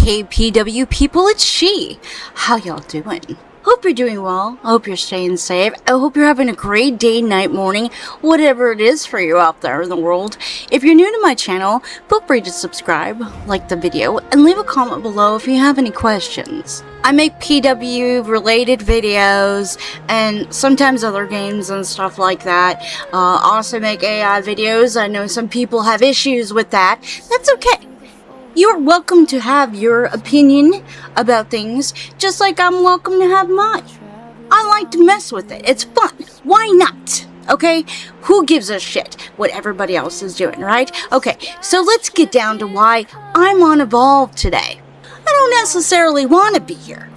Hey PW people, it's she. How y'all doing? Hope you're doing well. I hope you're staying safe. I hope you're having a great day, night, morning, whatever it is for you out there in the world. If you're new to my channel, feel free to subscribe, like the video, and leave a comment below if you have any questions. I make PW related videos and sometimes other games and stuff like that. Also make AI videos. I know some people have issues with that. That's okay. You're welcome to have your opinion about things, just like I'm welcome to have mine. I like to mess with it. It's fun. Why not? Okay? Who gives a shit what everybody else is doing, right? Okay, so let's get down to why I'm on Evolve today. I don't necessarily want to be here,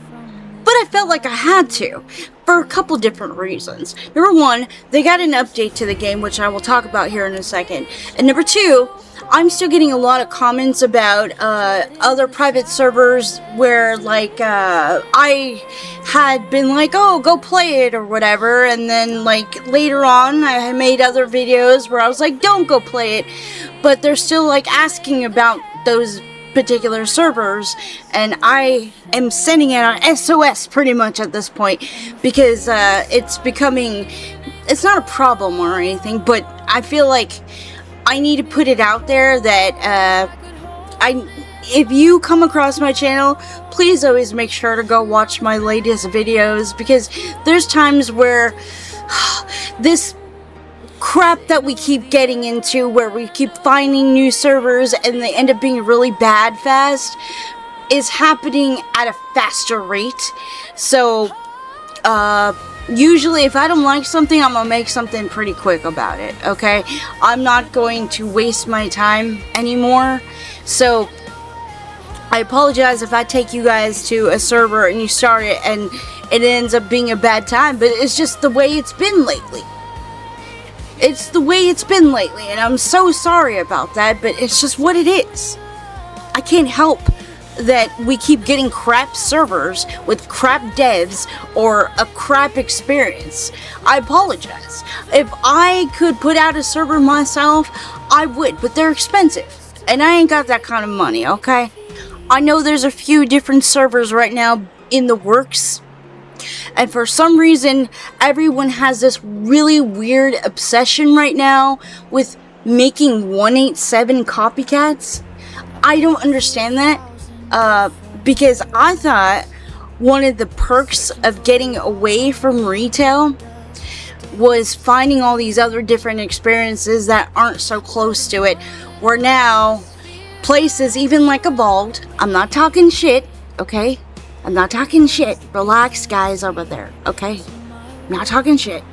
but I felt like I had to, for a couple different reasons. Number one, they got an update to the game, which I will talk about here in a second. And number two, I'm still getting a lot of comments about other private servers where, like, I had been like, oh, go play it or whatever, and then, like, later on I made other videos where I was like, don't go play it, but they're still, like, asking about those particular servers, and I am sending out an SOS pretty much at this point, because it's becoming, it's not a problem or anything, but I feel like I need to put it out there that if you come across my channel, please always make sure to go watch my latest videos, because there's times where this crap that we keep getting into, where we keep finding new servers and they end up being really bad fast, is happening at a faster rate. So usually if I don't like something, I'm gonna make something pretty quick about it, okay? I'm not going to waste my time anymore. So I apologize if I take you guys to a server and you start it and it ends up being a bad time, but it's just the way it's been lately. It's the way it's been lately, and I'm so sorry about that, but it's just what it is. I can't help that we keep getting crap servers with crap devs or a crap experience. I apologize. If I could put out a server myself, I would, but they're expensive, and I ain't got that kind of money, okay? I know there's a few different servers right now in the works, and for some reason, everyone has this really weird obsession right now with making 187 copycats. I don't understand that, because I thought one of the perks of getting away from retail was finding all these other different experiences that aren't so close to it, where now places even like Evolved, I'm not talking shit, okay? I'm not talking shit. Relax, guys over there, okay? I'm not talking shit.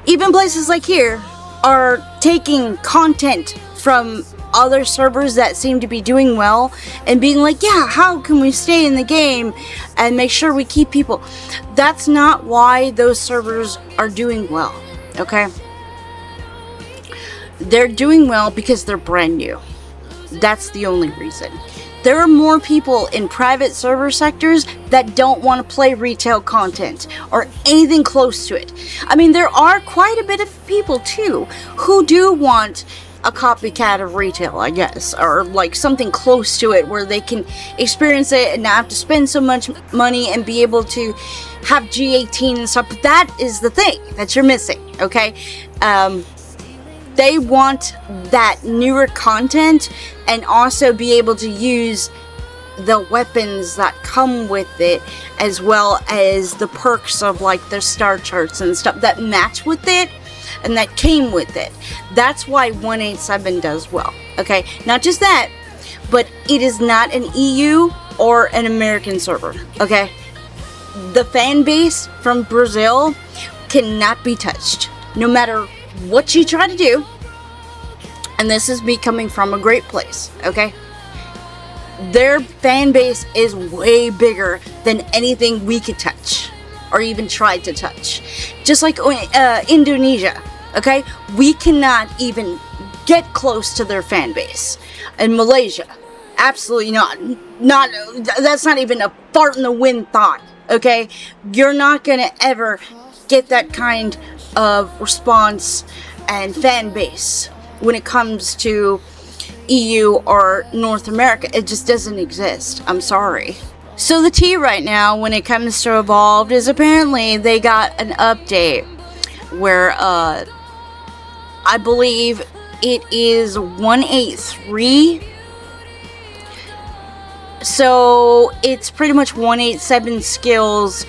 Even places like here are taking content from other servers that seem to be doing well and being like, yeah, how can we stay in the game and make sure we keep people? That's not why those servers are doing well, okay? They're doing well because they're brand new. That's the only reason. There are more people in private server sectors that don't want to play retail content or anything close to it. I mean, there are quite a bit of people too who do want a copycat of retail, I guess, or like something close to it where they can experience it and not have to spend so much money and be able to have G18 and stuff. But that is the thing that you're missing, okay? They want that newer content and also be able to use the weapons that come with it, as well as the perks of like the star charts and stuff that match with it and that came with it. That's why 187 does well, okay? Not just that, but it is not an EU or an American server, okay? The fan base from Brazil cannot be touched, no matter what you try to do. And this is me coming from a great place, okay? Their fan base is way bigger than anything we could touch or even try to touch. Just like Indonesia, okay? We cannot even get close to their fan base. And Malaysia, absolutely not. That's not even a fart in the wind thought, okay? You're not gonna ever get that kind of response and fan base when it comes to EU or North America. It just doesn't exist. I'm sorry. So the tea right now when it comes to Evolved is apparently they got an update where I believe it is 183. So it's pretty much 187 skills,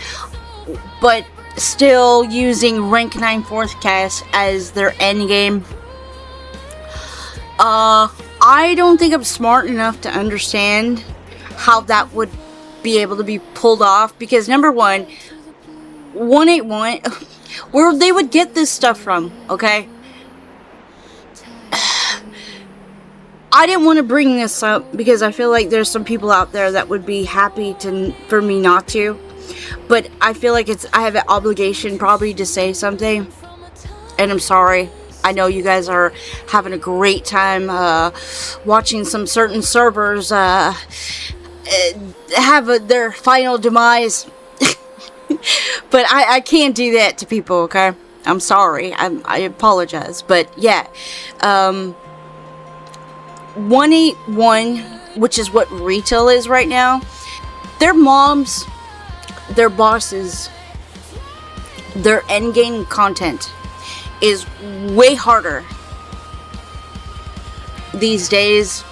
but still using rank 9 4th cast as their end game. I don't think I'm smart enough to understand how that would be able to be pulled off, because number one, 181, where they would get this stuff from, okay? I didn't want to bring this up because I feel like there's some people out there that would be happy for me not to, but I feel like I have an obligation probably to say something, and I'm sorry. I know you guys are having a great time watching some certain servers have their final demise. But I can't do that to people, okay? I'm sorry. I apologize. But yeah. 181, which is what retail is right now, their mobs, their bosses, their endgame content is way harder these days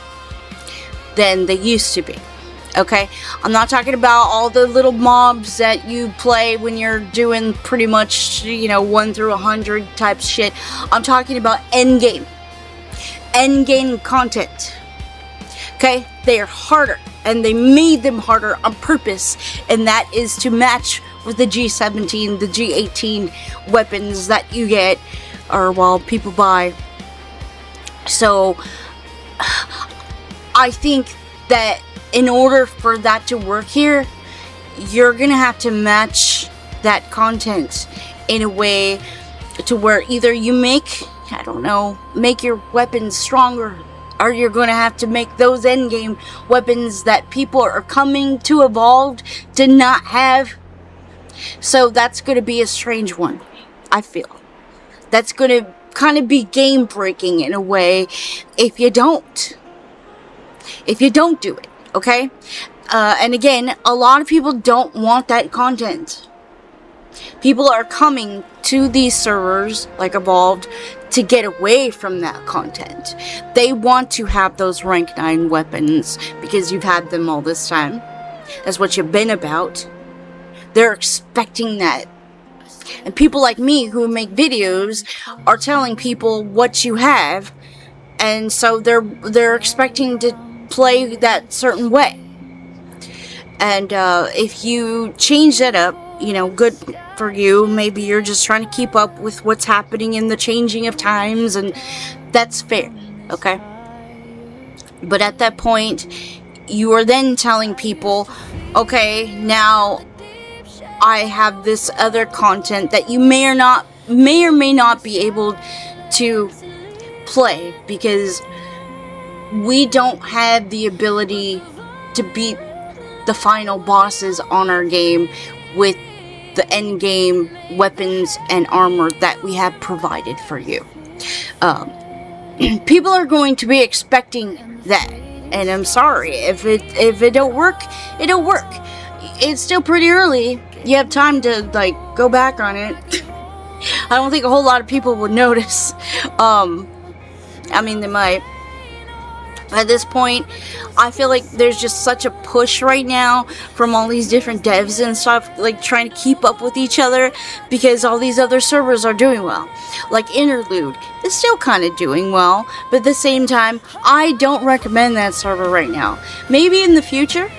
than they used to be. Okay, I'm not talking about all the little mobs that you play when you're doing pretty much, 1 through 100 type shit. I'm talking about endgame content. Okay, they are harder, and they made them harder on purpose, and that is to match with the G17, the G18 weapons that you get, or people buy. So I think that in order for that to work here, you're gonna have to match that content in a way to where either you make your weapons stronger, or you're gonna have to make those endgame weapons that people are coming to Evolved to not have. So that's gonna be a strange one, I feel. That's gonna kind of be game breaking in a way if you don't do it. Okay? And again, a lot of people don't want that content. People are coming to these servers, like Evolved, to get away from that content. They want to have those rank 9 weapons because you've had them all this time. That's what you've been about. They're expecting that. And people like me who make videos are telling people what you have, and so they're expecting to play that certain way. And if you change that up, good for you. Maybe you're just trying to keep up with what's happening in the changing of times, and that's fair, okay? But at that point, you are then telling people, okay, now I have this other content that you may or may not be able to play, because we don't have the ability to beat the final bosses on our game with the end game weapons and armor that we have provided for you. People are going to be expecting that, and I'm sorry if it don't work, it don't work. It's still pretty early. You have time to go back on it. I don't think a whole lot of people would notice. They might. At this point, I feel like there's just such a push right now from all these different devs and stuff, trying to keep up with each other, because all these other servers are doing well. Like Interlude is still kind of doing well, but at the same time, I don't recommend that server right now. Maybe in the future,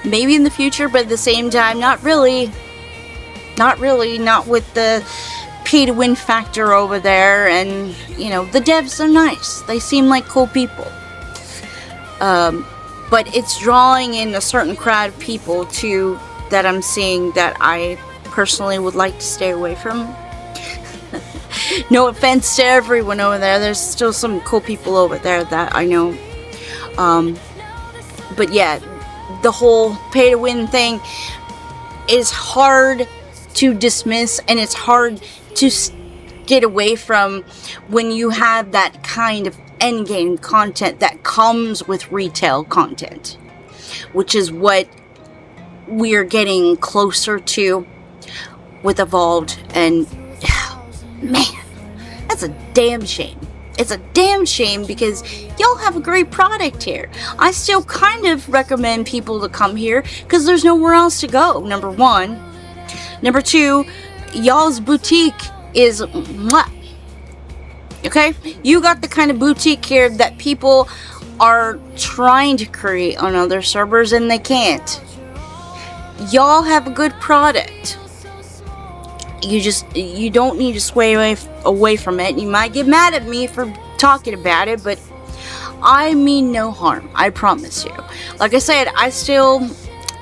but at the same time, not really, not with the pay to win factor over there. And the devs are nice, they seem like cool people, but it's drawing in a certain crowd of people too that I'm seeing that I personally would like to stay away from. No offense to everyone over there, there's still some cool people over there that I know, but yeah, the whole pay to win thing is hard to dismiss, and it's hard to get away from when you have that kind of endgame content that comes with retail content, which is what we are getting closer to with Evolved. And man, that's a damn shame. It's a damn shame because y'all have a great product here. I still kind of recommend people to come here because there's nowhere else to go, number one. Number two, y'all's boutique is mwah. Okay? You got the kind of boutique here that people are trying to create on other servers and they can't. Y'all have a good product. You don't need to sway away from it. You might get mad at me for talking about it, but I mean no harm. I promise you. Like I said, I still,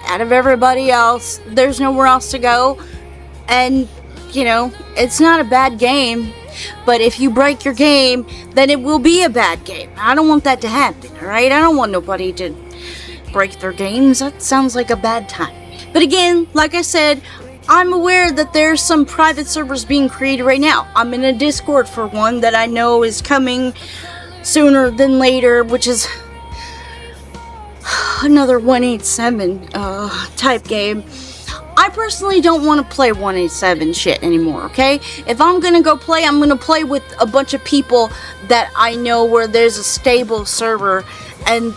out of everybody else, there's nowhere else to go. And, you know, it's not a bad game. But if you break your game, then it will be a bad game. I don't want that to happen, alright? I don't want nobody to break their games. That sounds like a bad time. But again, like I said, I'm aware that there's some private servers being created right now. I'm in a Discord for one that I know is coming sooner than later, which is another 187 type game. I personally don't want to play 187 shit anymore, okay? If I'm gonna go play, I'm gonna play with a bunch of people that I know where there's a stable server. And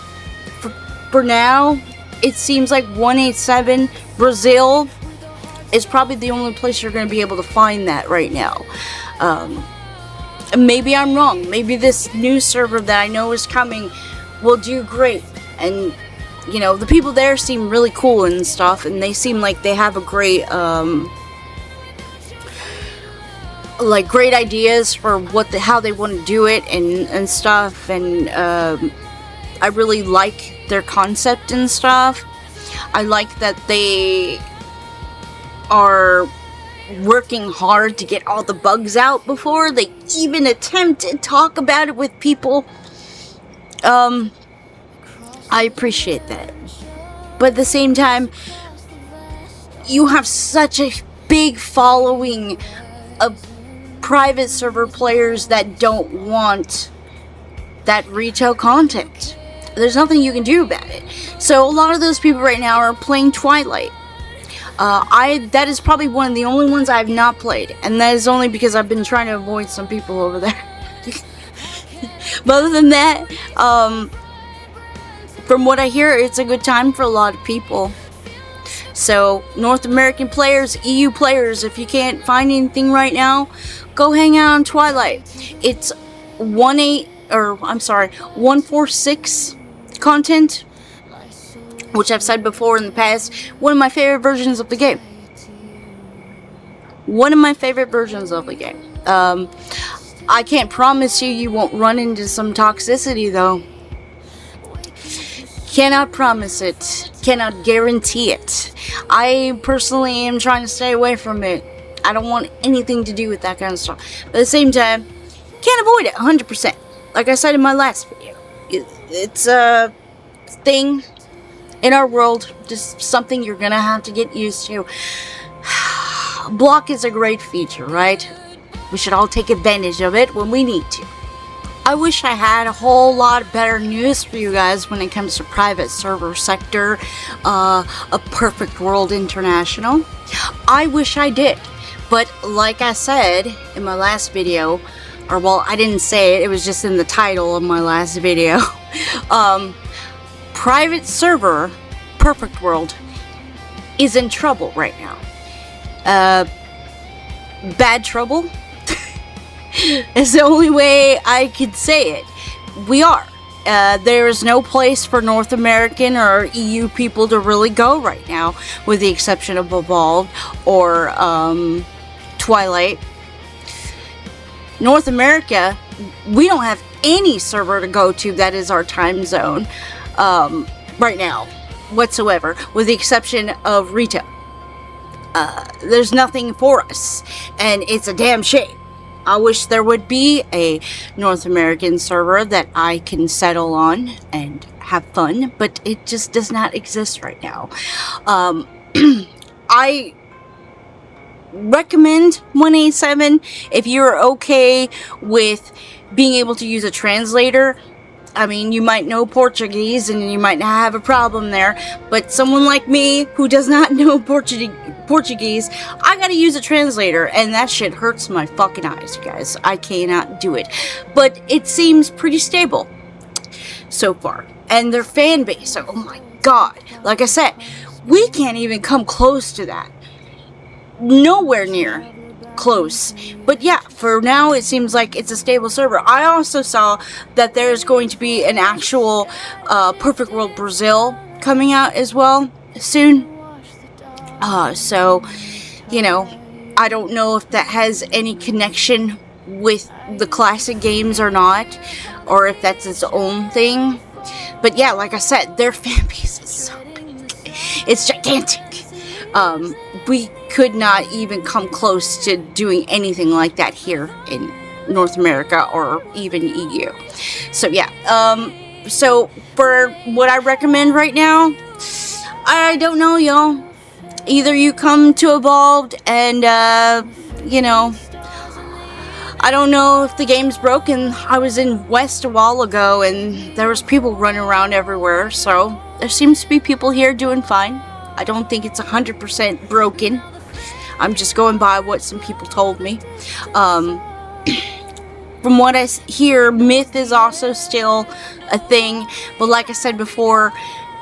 for now, it seems like 187 Brazil is probably the only place you're going to be able to find that right now. Maybe I'm wrong. Maybe this new server that I know is coming will do great. And, you know, the people there seem really cool and stuff. And they seem like they have a great, great ideas for how they want to do it and stuff. And I really like their concept and stuff. I like that they are working hard to get all the bugs out before they even attempt to talk about it with people. I appreciate that. But at the same time, you have such a big following of private server players that don't want that retail content. There's nothing you can do about it. So a lot of those people right now are playing Twilight. That is probably one of the only ones I have not played, and that is only because I've been trying to avoid some people over there. But other than that, from what I hear, it's a good time for a lot of people. So, North American players, EU players, if you can't find anything right now, go hang out on Twilight. It's 146 content, which I've said before in the past, one of my favorite versions of the game. One of my favorite versions of the game. I can't promise you won't run into some toxicity, though. Cannot promise it. Cannot guarantee it. I personally am trying to stay away from it. I don't want anything to do with that kind of stuff. But at the same time, can't avoid it 100%. Like I said in my last video. It's a thing in our world, just something you're gonna have to get used to. Block is a great feature, right? We should all take advantage of it when we need to. I wish I had a whole lot better news for you guys when it comes to private server sector, a Perfect World International. I wish I did, but like I said in my last video, or well, I didn't say it, it was just in the title of my last video. Private server Perfect World is in trouble right now. Bad trouble is the only way I could say it. We are. There is no place for North American or EU people to really go right now, with the exception of Evolved or Twilight. North America, we don't have any server to go to that is our time zone right now whatsoever, with the exception of retail. There's nothing for us, and it's a damn shame. I wish there would be a North American server that I can settle on and have fun, but it just does not exist right now. I recommend 187 if you're okay with being able to use a translator. I mean, you might know Portuguese and you might not have a problem there, but someone like me who does not know Portuguese, I gotta use a translator, and that shit hurts my fucking eyes, you guys. I cannot do it. But it seems pretty stable so far. And their fan base, oh my god. Like I said, we can't even come close to that. Nowhere near close. But yeah, for now it seems like it's a stable server. I also saw that there's going to be an actual Perfect World Brazil coming out as well soon. So, you know, I don't know if that has any connection with the classic games or not, or if that's its own thing. But yeah, like I said, their fan base is so big. It's gigantic. We could not even come close to doing anything like that here in North America or even EU. So yeah, so for what I recommend right now, I don't know, y'all. Either you come to Evolved and, you know, I don't know if the game's broken. I was in West a while ago and there was people running around everywhere, so there seems to be people here doing fine. I don't think it's 100% broken. I'm just going by what some people told me. From what I hear, Myth is also still a thing. But like I said before,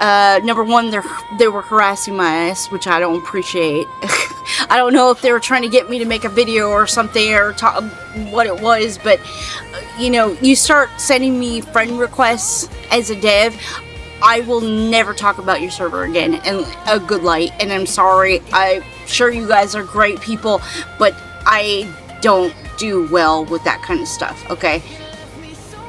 number one, they were harassing my ass, which I don't appreciate. I don't know if they were trying to get me to make a video or something, or what it was. But, you know, you start sending me friend requests as a dev, I will never talk about your server again in a good light, and I'm sorry. I'm sure you guys are great people, but I don't do well with that kind of stuff, okay?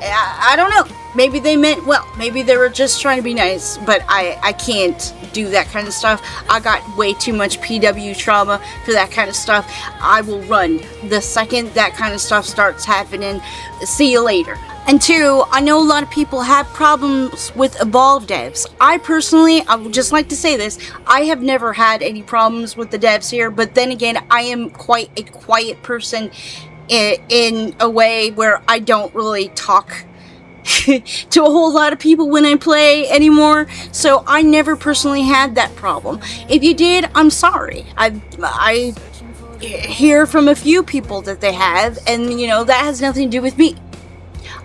I don't know. Maybe they meant well. Maybe they were just trying to be nice, but I can't do that kind of stuff. I got way too much PW trauma for that kind of stuff. I will run the second that kind of stuff starts happening. See you later. And two, I know a lot of people have problems with Evolve devs. I personally, I would just like to say this, I have never had any problems with the devs here, but then again, I am quite a quiet person in a way where I don't really talk to a whole lot of people when I play anymore, so I never personally had that problem. If you did, I'm sorry. I hear from a few people that they have, and you know, that has nothing to do with me.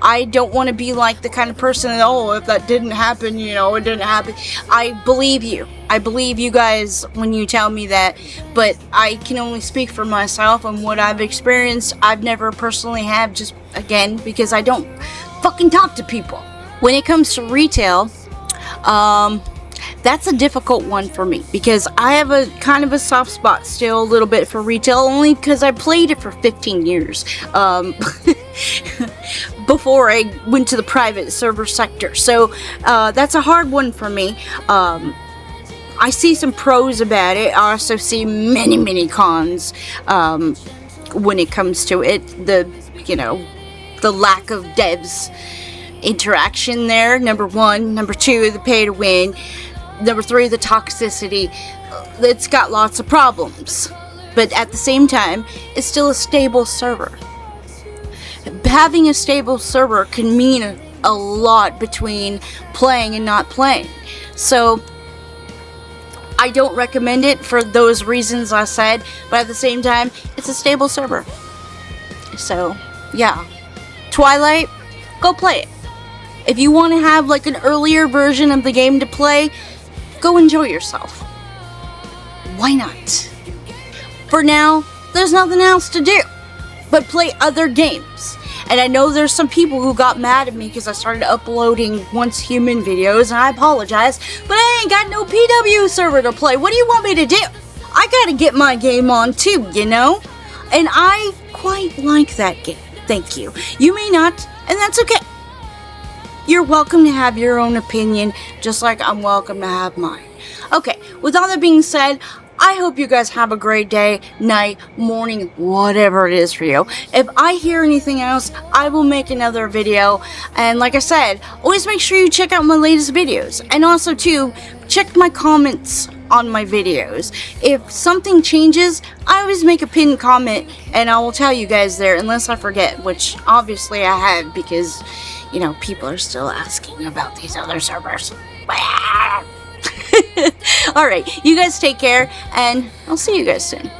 I don't want to be like the kind of person that, oh, if that didn't happen, you know, it didn't happen. I believe you. I believe you guys when you tell me that, but I can only speak for myself and what I've experienced. I've never personally have, just again, because I don't fucking talk to people. When it comes to retail, that's a difficult one for me, because I have a kind of a soft spot still a little bit for retail, only because I played it for 15 years before I went to the private server sector. So that's a hard one for me. I see some pros about it. I also see many cons when it comes to it. The lack of devs interaction there, number one. Number two, the pay to win. Number three, the toxicity. It's got lots of problems, but at the same time, it's still a stable server. Having a stable server can mean a lot between playing and not playing. So I don't recommend it for those reasons I said, but at the same time, it's a stable server. So yeah, Twilight, go play it. If you want to have like an earlier version of the game to play, go enjoy yourself. Why not? For now, there's nothing else to do but play other games. And I know there's some people who got mad at me because I started uploading Once Human videos, and I apologize, but I ain't got no PW server to play. What do you want me to do? I gotta get my game on too, you know? And I quite like that game. Thank you. You may not, and that's okay. You're welcome to have your own opinion, just like I'm welcome to have mine. Okay, with all that being said, I hope you guys have a great day, night, morning, whatever it is for you. If I hear anything else, I will make another video. And like I said, always make sure you check out my latest videos. And also, too, check my comments on my videos. If something changes, I always make a pinned comment and I will tell you guys there, unless I forget, which obviously I have, because, you know, people are still asking about these other servers. Alright, you guys take care, and I'll see you guys soon.